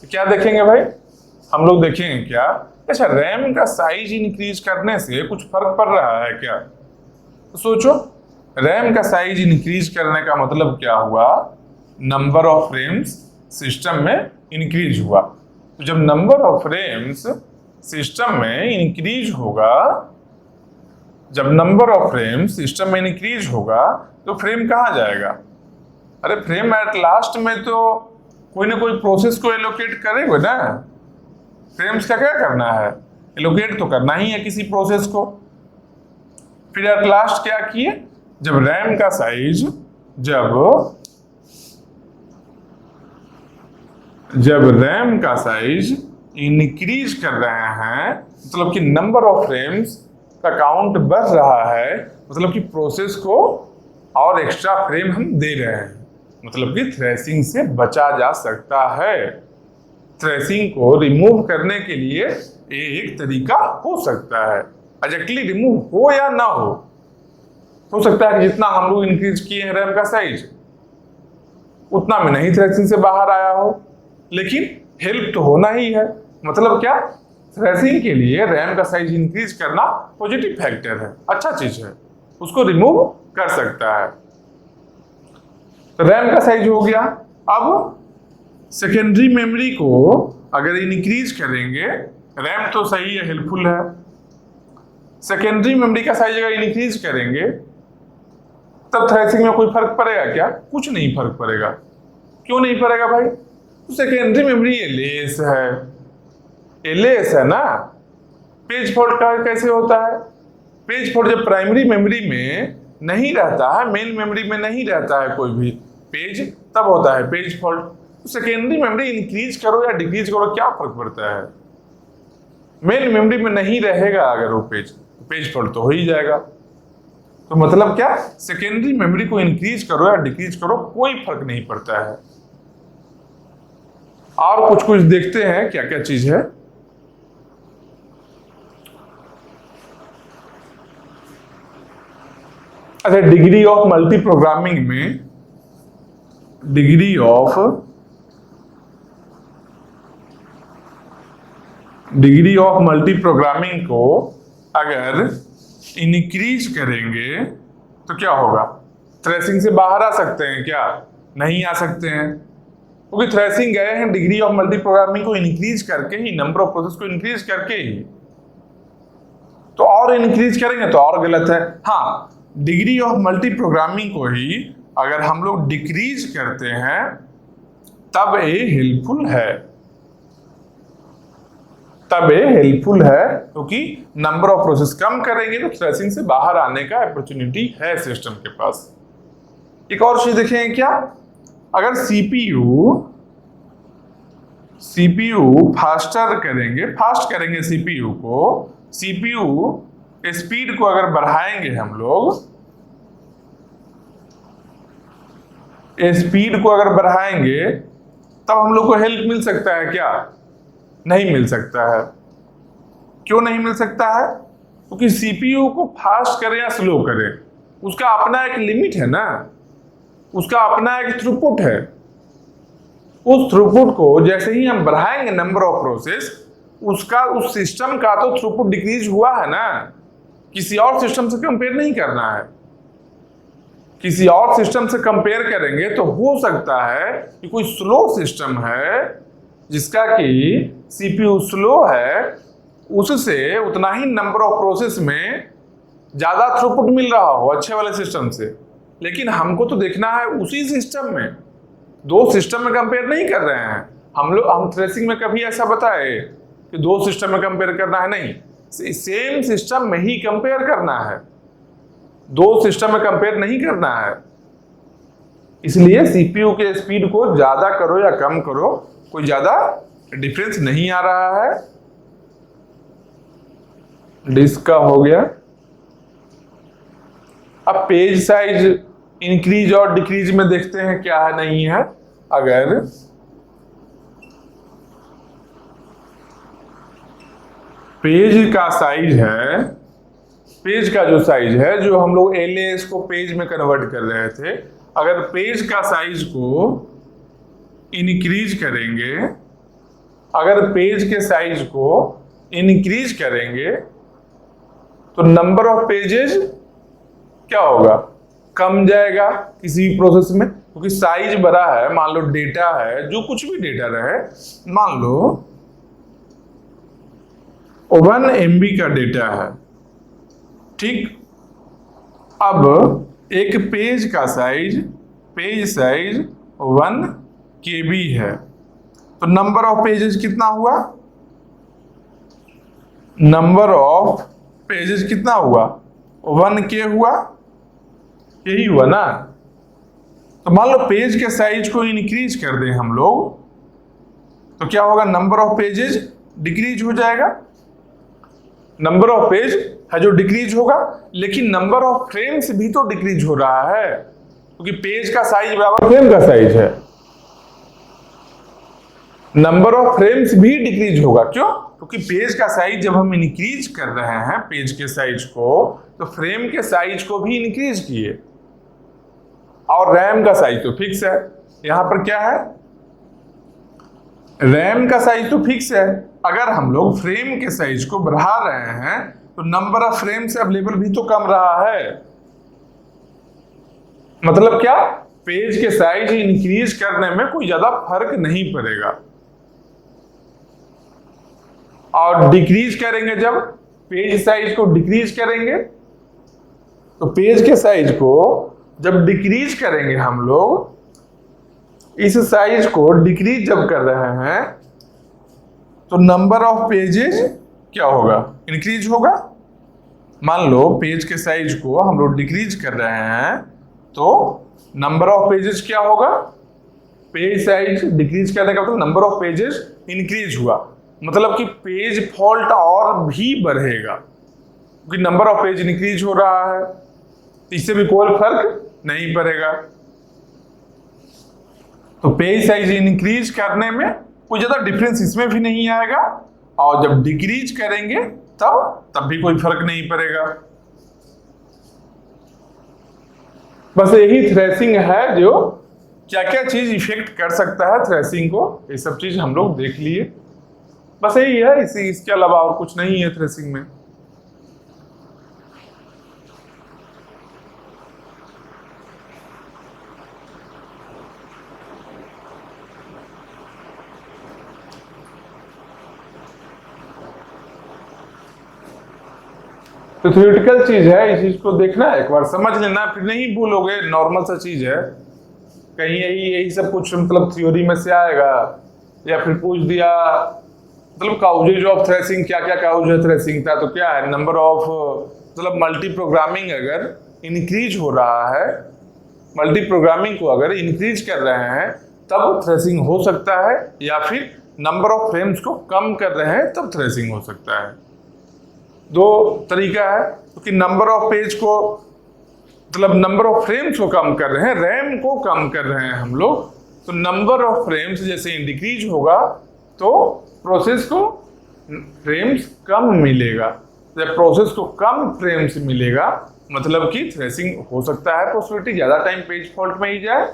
क्या देखेंगे भाई, हम लोग देखेंगे क्या, अच्छा रैम का साइज इंक्रीज करने से कुछ फर्क पड़ रहा है क्या, तो सोचो रैम का साइज इंक्रीज करने का मतलब क्या हुआ, नंबर ऑफ फ्रेम्स सिस्टम में इंक्रीज हुआ। तो जब नंबर ऑफ फ्रेम्स सिस्टम में इंक्रीज होगा, जब नंबर ऑफ फ्रेम्स सिस्टम में इंक्रीज होगा तो फ्रेम कहाँ जाएगा, अरे फ्रेम एट लास्ट में तो कोई ना कोई प्रोसेस को एलोकेट करेगा ना, फ्रेम्स का क्या करना है, एलोकेट तो करना ही है किसी प्रोसेस को। फिर एट लास्ट क्या किए, जब रैम का साइज जब रैम का साइज इंक्रीज कर रहे हैं, मतलब कि नंबर ऑफ फ्रेम्स का काउंट बढ़ रहा है, मतलब कि प्रोसेस को और एक्स्ट्रा फ्रेम हम दे रहे हैं, मतलब कि थ्रेसिंग से बचा जा सकता है। थ्रेसिंग को रिमूव करने के लिए एक तरीका हो सकता है, एग्जैक्टली रिमूव हो या ना हो सकता है कि जितना हम लोग इंक्रीज किए हैं रैम का साइज उतना में नहीं थ्रेसिंग से बाहर आया हो, लेकिन हेल्प तो होना ही है। मतलब क्या, थ्रेसिंग के लिए रैम का साइज इंक्रीज करना पॉजिटिव फैक्टर है, अच्छा चीज है, उसको रिमूव कर सकता है। तो रैम का साइज हो गया। अब सेकेंडरी मेमोरी को अगर इंक्रीज करेंगे, रैम तो सही है, हेल्पफुल है, सेकेंडरी मेमोरी का साइज अगर इंक्रीज करेंगे तब थ्रेसिंग में कोई फर्क पड़ेगा क्या, कुछ नहीं फर्क पड़ेगा। क्यों नहीं पड़ेगा भाई, तो सेकेंडरी मेमोरी एलएएस है, एलएएस है ना। पेज फॉल्ट का कैसे होता है, पेज फॉल्ट जब प्राइमरी मेमोरी में नहीं रहता है, मेन मेमोरी में नहीं रहता है कोई भी पेज, तब होता है पेज फॉल्ट। तो सेकेंडरी मेमोरी इंक्रीज करो या डिक्रीज करो क्या फर्क पड़ता है, मेन मेमोरी में नहीं रहेगा अगर वो पेज फॉल्ट तो हो ही जाएगा। तो मतलब क्या, सेकेंडरी मेमोरी को इंक्रीज करो या डिक्रीज करो कोई फर्क नहीं पड़ता है। और कुछ देखते हैं क्या क्या चीज है। अच्छा, डिग्री ऑफ मल्टी प्रोग्रामिंग में डिग्री ऑफ मल्टी प्रोग्रामिंग को अगर इंक्रीज करेंगे तो क्या होगा, थ्रेसिंग से बाहर आ सकते हैं क्या, नहीं आ सकते हैं, क्योंकि थ्रेसिंग गए हैं डिग्री ऑफ मल्टी प्रोग्रामिंग को इंक्रीज करके ही, नंबर ऑफ प्रोसेस को इंक्रीज करके ही। तो और इंक्रीज करेंगे तो और गलत है। हाँ, डिग्री ऑफ मल्टी प्रोग्रामिंग को ही अगर हम लोग डिक्रीज करते हैं तब ये हेल्पफुल है, तब ये हेल्पफुल है, क्योंकि नंबर ऑफ प्रोसेस कम करेंगे तो थ्रेसिंग से बाहर आने का अपॉर्चुनिटी है सिस्टम के पास। एक और चीज देखें क्या, अगर सीपीयू फास्ट करेंगे सीपीयू को, सीपीयू स्पीड को अगर बढ़ाएंगे हम लोग, स्पीड को अगर बढ़ाएंगे तब हम लोग को हेल्प मिल सकता है क्या? नहीं मिल सकता है। क्यों नहीं मिल सकता है? क्योंकि सीपीयू को फास्ट करे या स्लो करे, उसका अपना एक लिमिट है ना, उसका अपना एक थ्रूपुट है। उस थ्रूपुट को जैसे ही हम बढ़ाएंगे नंबर ऑफ प्रोसेस, उसका उस सिस्टम का तो थ्रूपुट डिक्रीज हुआ है ना, किसी और सिस्टम से कंपेयर नहीं करना है। किसी और सिस्टम से कंपेयर करेंगे तो हो सकता है कि कोई स्लो सिस्टम है जिसका कि सीपीयू स्लो है, उससे उतना ही नंबर ऑफ प्रोसेस में ज्यादा थ्रूपुट मिल रहा हो अच्छे वाले सिस्टम से, लेकिन हमको तो देखना है उसी सिस्टम में, दो सिस्टम में कंपेयर नहीं कर रहे हैं हम थ्रेसिंग में कभी ऐसा बताए कि दो सिस्टम में कंपेयर करना है? नहीं, सेम सिस्टम में ही कंपेयर करना है, दो सिस्टम में कंपेयर नहीं करना है। इसलिए सीपीयू के स्पीड को ज्यादा करो या कम करो, कोई ज्यादा डिफरेंस नहीं आ रहा है। डिस्क का हो गया। अब पेज साइज इंक्रीज और डिक्रीज में देखते हैं क्या है नहीं है। अगर पेज का साइज है, पेज का जो साइज है, जो हम लोग LAS को पेज में कन्वर्ट कर रहे थे, अगर पेज का साइज को इंक्रीज करेंगे, अगर पेज के साइज को इंक्रीज करेंगे तो नंबर ऑफ पेजेस क्या होगा? कम जाएगा किसी भी प्रोसेस में, क्योंकि साइज बड़ा है। मान लो डेटा है, जो कुछ भी डेटा रहे, मान लो 1 MB का डेटा है, ठीक। अब एक पेज का साइज, पेज साइज 1 KB है, तो नंबर ऑफ पेजेस कितना हुआ? नंबर ऑफ पेजेस कितना हुआ? 1K हुआ, यही हुआ ना। तो मान लो पेज के साइज को इंक्रीज कर दें हम लोग, तो क्या होगा? नंबर ऑफ पेजेस डिक्रीज हो जाएगा। नंबर ऑफ पेज है जो डिक्रीज होगा, लेकिन नंबर ऑफ फ्रेम्स भी तो डिक्रीज हो रहा है, क्योंकि पेज का साइज बराबर फ्रेम का साइज है। नंबर ऑफ फ्रेम्स भी डिक्रीज होगा। क्यों? क्योंकि पेज का साइज जब हम इंक्रीज कर रहे हैं, पेज के साइज को, तो फ्रेम के साइज को भी इंक्रीज किए, और रैम का साइज तो फिक्स है। यहां पर क्या है? रैम का साइज तो फिक्स है। अगर हम लोग फ्रेम के साइज को बढ़ा रहे हैं तो नंबर ऑफ फ्रेम्स अवेलेबल भी तो कम रहा है। मतलब क्या? पेज के साइज इंक्रीज करने में कोई ज्यादा फर्क नहीं पड़ेगा। और डिक्रीज करेंगे, जब पेज साइज को डिक्रीज करेंगे, तो पेज के साइज को जब डिक्रीज करेंगे हम लोग, इस साइज को डिक्रीज जब कर रहे हैं, तो नंबर ऑफ पेजेस क्या होगा? इंक्रीज होगा। मान लो पेज के साइज को हम लोग डिक्रीज कर रहे हैं, तो नंबर ऑफ पेजेस क्या होगा? पेज साइज डिक्रीज करने का मतलब नंबर ऑफ पेजेस इंक्रीज हुआ, मतलब कि पेज फॉल्ट और भी बढ़ेगा, क्योंकि नंबर ऑफ पेज इंक्रीज हो रहा है। इससे भी कोई फर्क नहीं पड़ेगा। तो पेज साइज इंक्रीज करने में कोई ज्यादा डिफरेंस इसमें भी नहीं आएगा, और जब डिक्रीज करेंगे तब भी कोई फर्क नहीं पड़ेगा। बस यही थ्रेसिंग है, जो क्या क्या चीज इफेक्ट कर सकता है थ्रेसिंग को, ये सब चीज हम लोग देख लिए। बस यही है, इसके अलावा और कुछ नहीं है थ्रेसिंग में। तो थ्योरेटिकल चीज है, इस चीज को देखना है, एक बार समझ लेना, फिर नहीं भूलोगे, नॉर्मल सा चीज है। कहीं यही सब कुछ मतलब थ्योरी में से आएगा, या फिर पूछ दिया मतलब काउजेज ऑफ थ्रेसिंग, क्या क्या काउज है थ्रेसिंग का, तो क्या है नंबर ऑफ मतलब मल्टी प्रोग्रामिंग अगर इंक्रीज हो रहा है, मल्टी प्रोग्रामिंग को अगर इंक्रीज कर रहे हैं तब थ्रेसिंग हो सकता है, या फिर नंबर ऑफ फ्रेम्स को कम कर रहे हैं तब थ्रेसिंग हो सकता है। दो तरीका है, क्योंकि नंबर ऑफ पेज को मतलब नंबर ऑफ फ्रेम्स को कम कर रहे हैं, रैम को कम कर रहे हैं हम लोग, तो नंबर ऑफ फ्रेम्स जैसे इंक्रीज होगा तो प्रोसेस को फ्रेम्स कम मिलेगा। जब प्रोसेस को कम फ्रेम्स मिलेगा मतलब कि थ्रेसिंग हो सकता है, पॉसिबिलिटी ज़्यादा टाइम पेज फॉल्ट में ही जाए,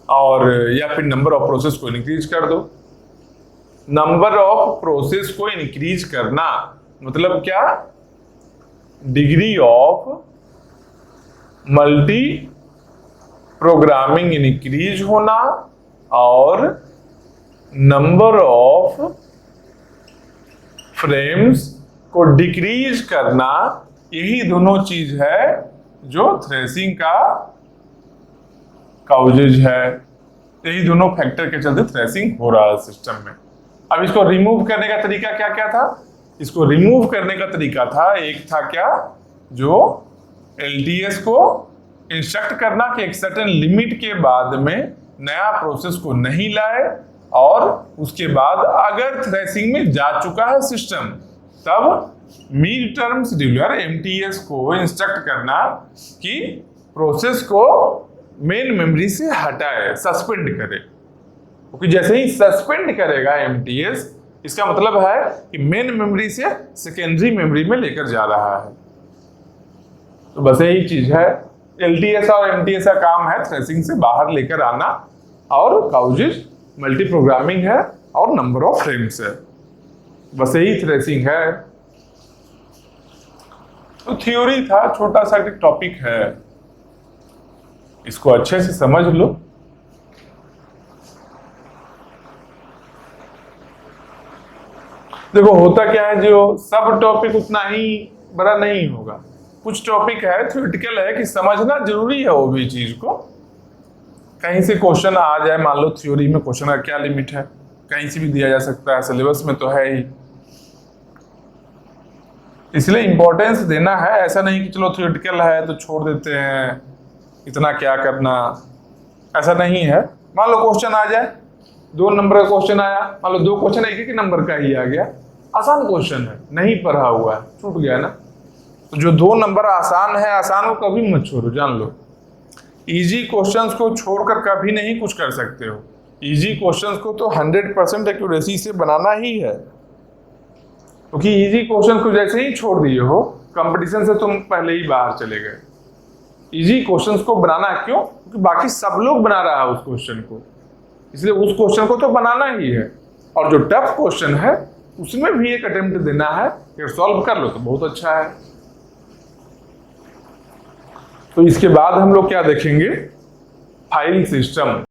और या फिर नंबर ऑफ प्रोसेस को इंक्रीज कर दो। नंबर ऑफ प्रोसेस को इंक्रीज करना मतलब क्या, degree of multi programming increase होना और नंबर ऑफ फ्रेम्स को डिक्रीज करना, यही दोनों चीज है जो थ्रेसिंग का काउजेज है। यही दोनों फैक्टर के चलते थ्रेसिंग हो रहा है सिस्टम में। अब इसको रिमूव करने का तरीका क्या क्या था? इसको रिमूव करने का तरीका था, एक था क्या, जो एलटीएस को इंस्ट्रक्ट करना कि एक सर्टेन लिमिट के बाद में नया प्रोसेस को नहीं लाए, और उसके बाद अगर थ्रेसिंग में जा चुका है सिस्टम तब मिड टर्म शेड्यूलर एमटीएस को इंस्ट्रक्ट करना कि प्रोसेस को मेन मेमोरी से हटाए, सस्पेंड करे। क्योंकि जैसे ही सस्पेंड करेगा एमटीएस, इसका मतलब है कि मेन मेमोरी से सेकेंडरी मेमोरी में लेकर जा रहा है। तो बस यही चीज है, एलटीएस और एमटीएस का काम है थ्रेसिंग से बाहर लेकर आना, और काउजेज मल्टी प्रोग्रामिंग है और नंबर ऑफ फ्रेम्स है, बस यही थ्रेसिंग है। तो थ्योरी था, छोटा सा टॉपिक है, इसको अच्छे से समझ लो। देखो होता क्या है, जो सब टॉपिक उतना ही बड़ा नहीं होगा, कुछ टॉपिक है थ्योरेटिकल है कि समझना जरूरी है वो भी चीज को। कहीं से क्वेश्चन आ जाए, मान लो थ्योरी में क्वेश्चन का क्या लिमिट है, कहीं से भी दिया जा सकता है, सिलेबस में तो है ही, इसलिए इंपॉर्टेंस देना है। ऐसा नहीं कि चलो थ्योरेटिकल है तो छोड़ देते हैं, इतना क्या करना, ऐसा नहीं है। मान लो क्वेश्चन आ जाए, 2 नंबर का क्वेश्चन आया, मान लो 2 क्वेश्चन एक ही नंबर का ही आ गया, आसान क्वेश्चन है, नहीं पढ़ा हुआ है, छूट गया ना। तो जो 2 नंबर आसान है, आसान को कभी मत छोड़ो, जान लो। इजी क्वेश्चंस को छोड़कर कभी नहीं कुछ कर सकते हो। इजी क्वेश्चंस को तो 100% एक्यूरेसी से बनाना ही है, क्योंकि इजी क्वेश्चन को जैसे ही छोड़ दिए हो, कंपटीशन से तुम पहले ही बाहर चले गए। इजी क्वेश्चंस को बनाना क्यों? क्योंकि बाकी सब लोग बना रहा है उस क्वेश्चन को, इसलिए उस क्वेश्चन को तो बनाना ही है। और जो टफ क्वेश्चन है उसमें भी एक अटेम्प्ट देना है, अगर सॉल्व कर लो तो बहुत अच्छा है। तो इसके बाद हम लोग क्या देखेंगे, फाइल सिस्टम।